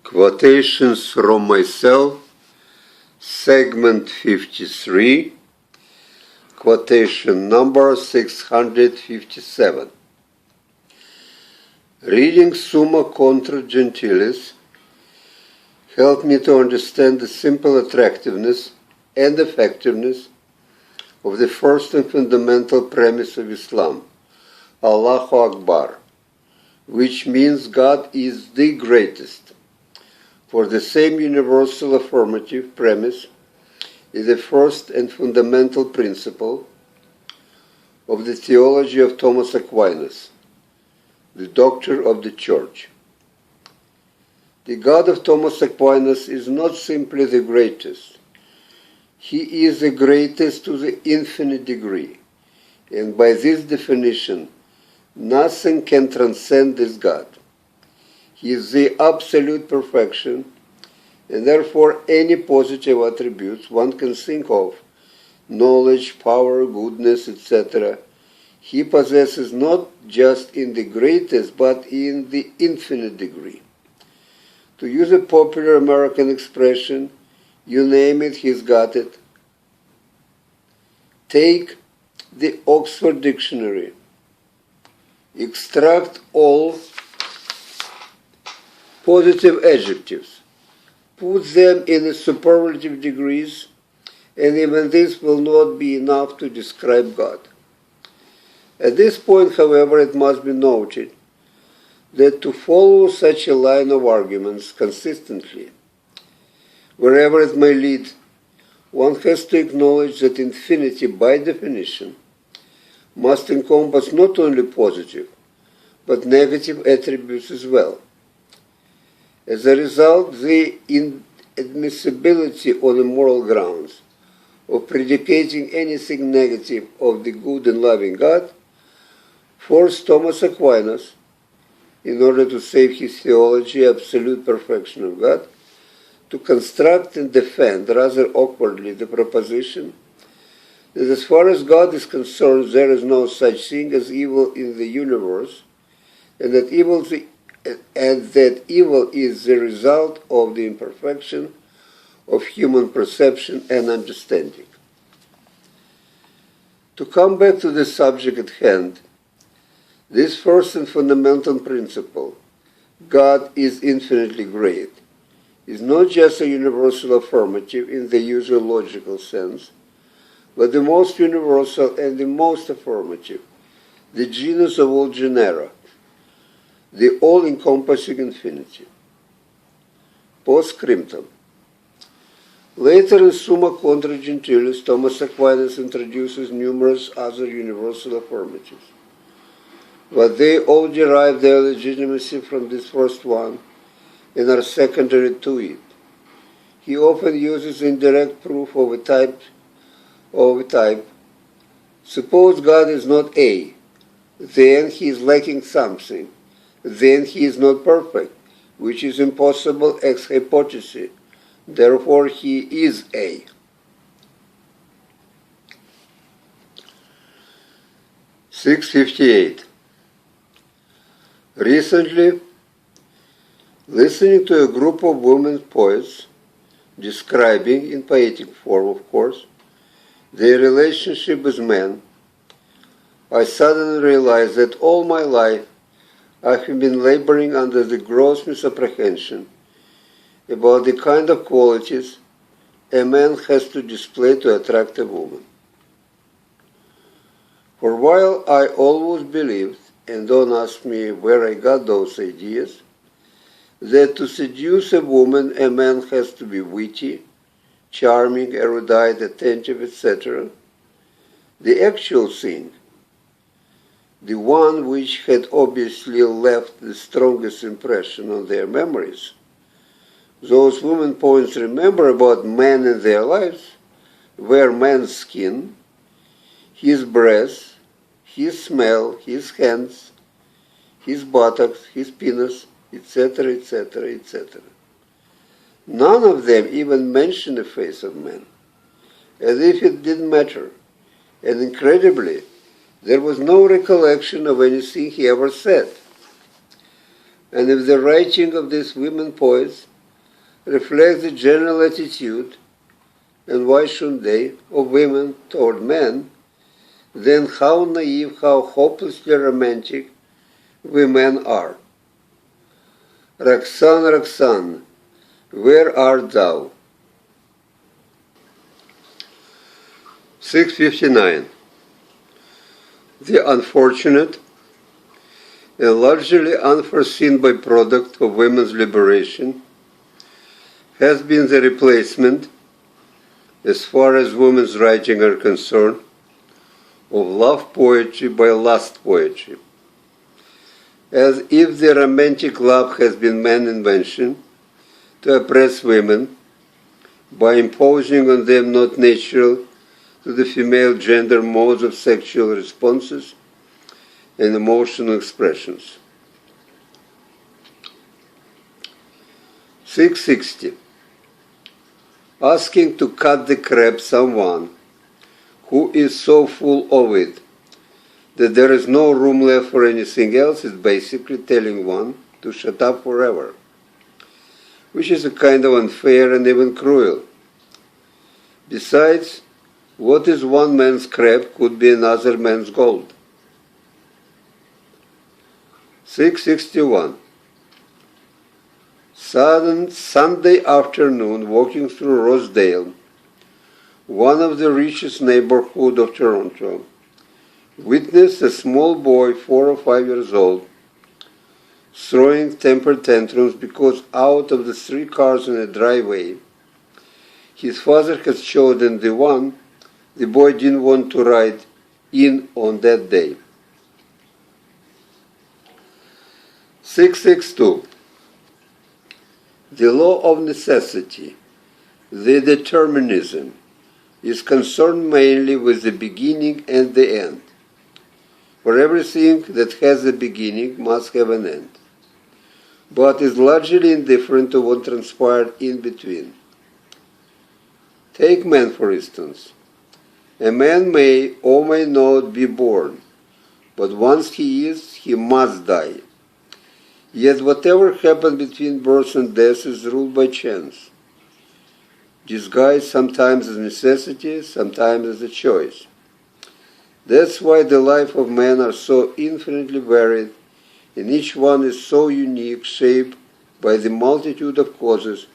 Quotations from myself, segment 53, quotation number 657. Reading Summa contra Gentiles helped me to understand the simple attractiveness and effectiveness of the first and fundamental premise of Islam, Allahu Akbar, which means God is the greatest. For the same universal affirmative premise is the first and fundamental principle of the theology of Thomas Aquinas, the doctor of the Church. The God of Thomas Aquinas is not simply the greatest. He is the greatest to the infinite degree, and by this definition, nothing can transcend this God. He is the absolute perfection, and therefore any positive attributes one can think of, knowledge, power, goodness, etc., he possesses not just in the greatest, but in the infinite degree. To use a popular American expression, you name it, he's got it. Take the Oxford Dictionary, extract all positive adjectives, put them in the superlative degrees, and even this will not be enough to describe God. At this point, however, it must be noted that to follow such a line of arguments consistently, wherever it may lead, one has to acknowledge that infinity, by definition, must encompass not only positive, but negative attributes as well. As a result, the inadmissibility on the moral grounds of predicating anything negative of the good and loving God forced Thomas Aquinas, in order to save his theology, absolute perfection of God, to construct and defend rather awkwardly the proposition that as far as God is concerned, there is no such thing as evil in the universe, and that evil is the result of the imperfection of human perception and understanding. To come back to the subject at hand, this first and fundamental principle, God is infinitely great, is not just a universal affirmative in the usual logical sense, but the most universal and the most affirmative, the genus of all genera, the all-encompassing infinity. Post-scriptum. Later in Summa contra Gentiles, Thomas Aquinas introduces numerous other universal affirmatives, but they all derive their legitimacy from this first one and are secondary to it. He often uses indirect proof of a type. Suppose God is not A, then he is lacking something. Then he is not perfect, which is impossible ex hypothesis. Therefore, he is A. (658) Recently, listening to a group of women poets describing, in poetic form of course, their relationship with men, I suddenly realized that all my life I have been laboring under the gross misapprehension about the kind of qualities a man has to display to attract a woman. For while I always believed, and don't ask me where I got those ideas, that to seduce a woman a man has to be witty, charming, erudite, attentive, etc., the actual thing, the one which had obviously left the strongest impression on their memories, those women poets remember about men in their lives, were man's skin, his breath, his smell, his hands, his buttocks, his penis, etc., etc., etc. None of them even mention the face of man, as if it didn't matter, and incredibly, there was no recollection of anything he ever said. And if the writing of these women poets reflects the general attitude, and why shouldn't they, of women toward men, then how naive, how hopelessly romantic we men are. Roxanne, Roxanne, where art thou? 659. The unfortunate and largely unforeseen byproduct of women's liberation has been the replacement, as far as women's writing are concerned, of love poetry by lust poetry. As if the romantic love has been man's invention to oppress women by imposing on them not natural to the female gender modes of sexual responses and emotional expressions. 660. Asking to cut the crap someone who is so full of it that there is no room left for anything else is basically telling one to shut up forever, which is a kind of unfair and even cruel. Besides, what is one man's crap could be another man's gold. 661. Sunday afternoon, walking through Rosedale, one of the richest neighborhoods of Toronto, witnessed a small boy, 4 or 5 years old, throwing temper tantrums because out of the 3 cars in a driveway, his father had chosen the one the boy didn't want to ride in on that day. 662. The law of necessity, the determinism, is concerned mainly with the beginning and the end. For everything that has a beginning must have an end, but is largely indifferent to what transpired in between. Take man, for instance. A man may or may not be born, but once he is, he must die. Yet whatever happens between birth and death is ruled by chance, disguised sometimes as necessity, sometimes as a choice. That's why the life of man are so infinitely varied, and each one is so unique, shaped by the multitude of causes,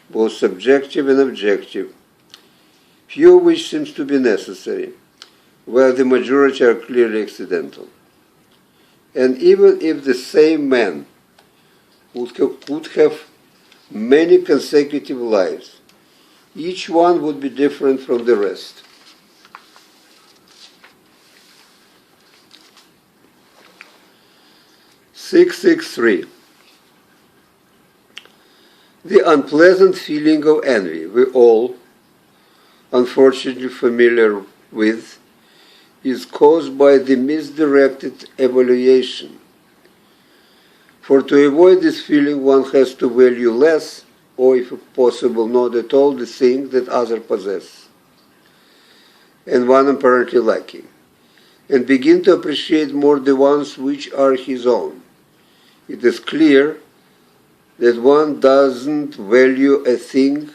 both subjective and objective, few of which seems to be necessary, while the majority are clearly accidental. And even if the same man could have many consecutive lives, each one would be different from the rest. (663) The unpleasant feeling of envy we all, unfortunately familiar with, is caused by the misdirected evaluation. For to avoid this feeling, one has to value less, or if possible not at all, the things that others possess, and one apparently lacking, and begin to appreciate more the ones which are his own. It is clear that one doesn't value a thing.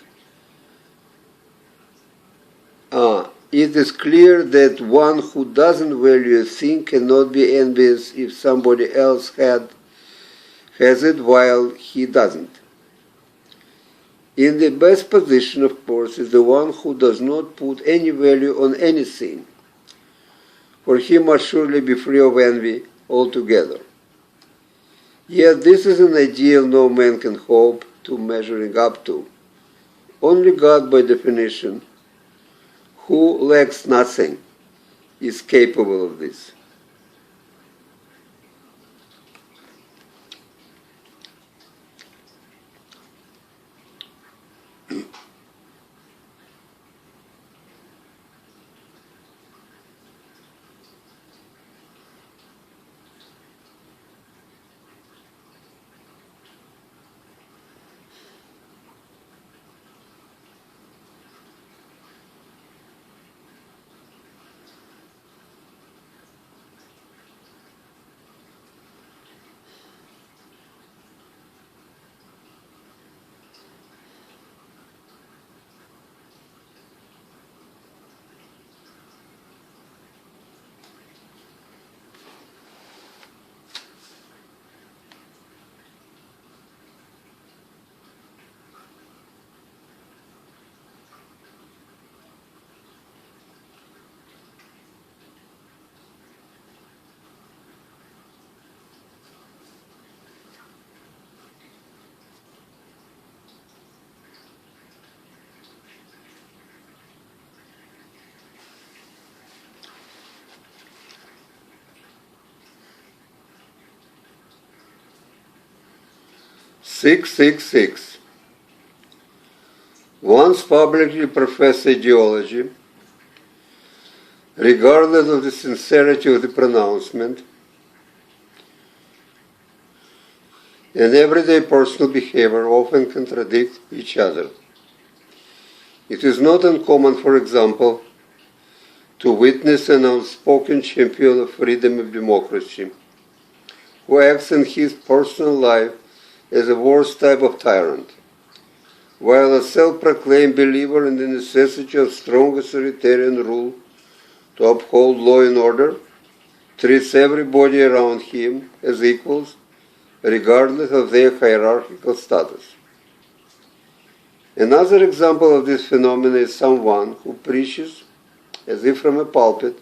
It is clear that one who doesn't value a thing cannot be envious if somebody else has it while he doesn't. In the best position, of course, is the one who does not put any value on anything, for he must surely be free of envy altogether. Yet this is an ideal no man can hope to measuring up to. Only God, by definition, who lacks nothing, is capable of this. 666. Once publicly profess ideology, regardless of the sincerity of the pronouncement, and everyday personal behavior often contradict each other. It is not uncommon, for example, to witness an outspoken champion of freedom and democracy who acts in his personal life as a worst type of tyrant, while a self-proclaimed believer in the necessity of strong authoritarian rule to uphold law and order treats everybody around him as equals, regardless of their hierarchical status. Another example of this phenomenon is someone who preaches, as if from a pulpit,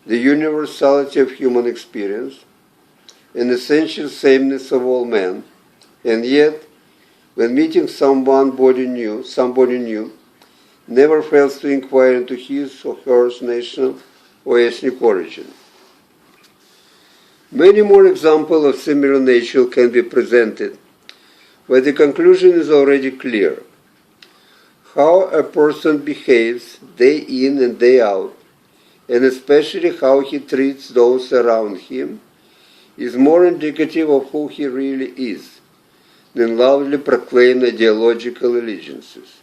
the universality of human experience and essential sameness of all men, and yet, when meeting somebody new, never fails to inquire into his or her national or ethnic origin. Many more examples of similar nature can be presented, but the conclusion is already clear. How a person behaves day in and day out, and especially how he treats those around him, is more indicative of who he really is than loudly proclaimed ideological allegiances.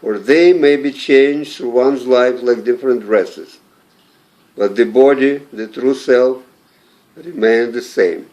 For they may be changed through one's life like different dresses, but the body, the true self, remains the same.